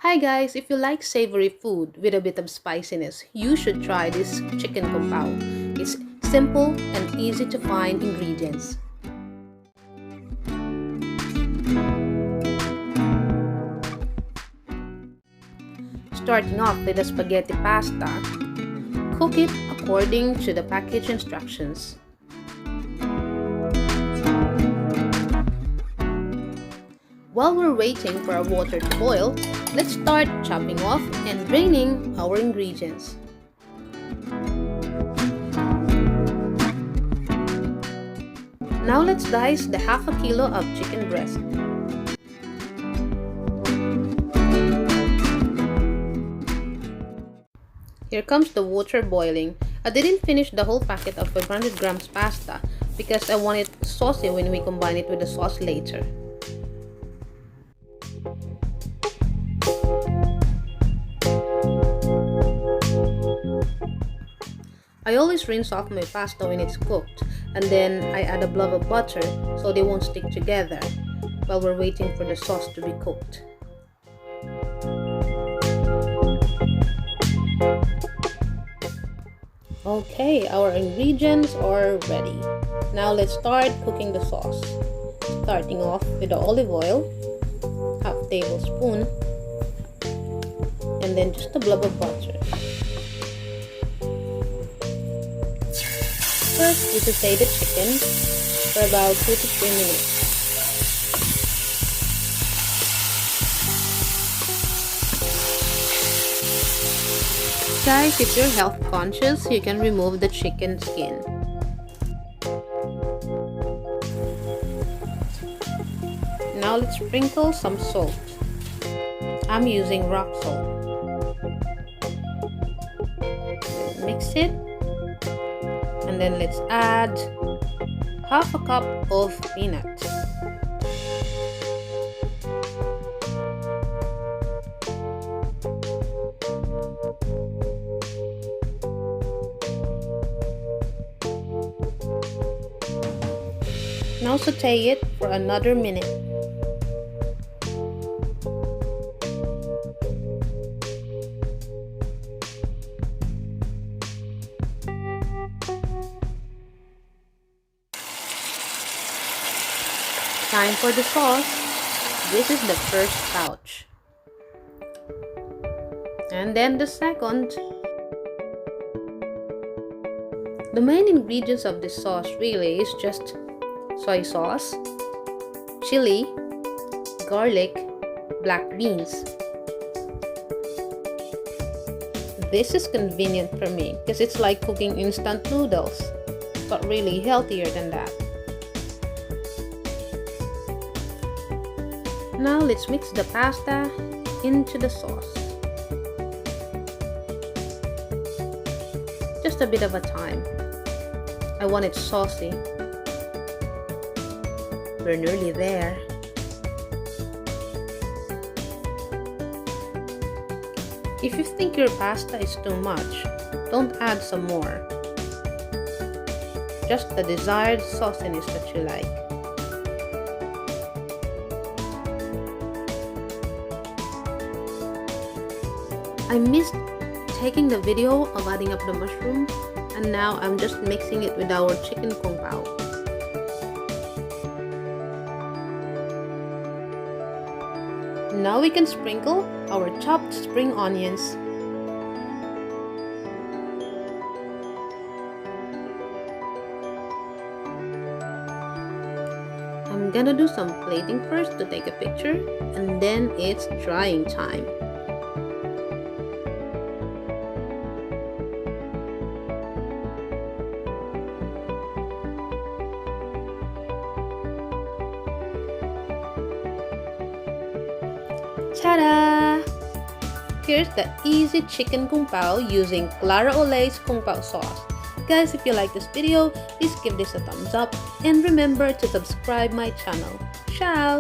Hi guys, if you like savory food with a bit of spiciness, you should try this chicken kung pao. It's simple and easy to find ingredients. Starting off with the spaghetti pasta, cook it according to the package instructions. While we're waiting for our water to boil, let's start chopping off and draining our ingredients. Now let's dice the half a kilo of chicken breast. Here comes the water boiling. I didn't finish the whole packet of 500 grams pasta because I want it saucy when we combine it with the sauce later. I always rinse off my pasta when it's cooked, and then I add a blob of butter so they won't stick together while we're waiting for the sauce to be cooked. Okay, our ingredients are ready. Now let's start cooking the sauce. Starting off with the olive oil, half tablespoon, and then just a blob of butter. First, we saute the chicken for about 2 to 3 minutes. Guys, if you're health conscious, you can remove the chicken skin. Now let's sprinkle some salt. I'm using rock salt. Mix it. And then let's add half a cup of peanuts. Now saute it for another minute. Time for the sauce. This is the first pouch. And then the second. The main ingredients of this sauce really is just soy sauce, chili, garlic, black beans. This is convenient for me because it's like cooking instant noodles, but really healthier than that. Now let's mix the pasta into the sauce. Just a bit of a time. I want it saucy. We're nearly there. If you think your pasta is too much, don't add some more. Just the desired sauciness that you like. I missed taking the video of adding up the mushroom, and now I'm just mixing it with our chicken kung pao. Now we can sprinkle our chopped spring onions. I'm gonna do some plating first to take a picture, and then it's drying time. Ta-da! Here's the easy chicken kung pao using Clara Kung Pao sauce. Guys, if you like this video, please give this a thumbs up and remember to subscribe my channel. Ciao!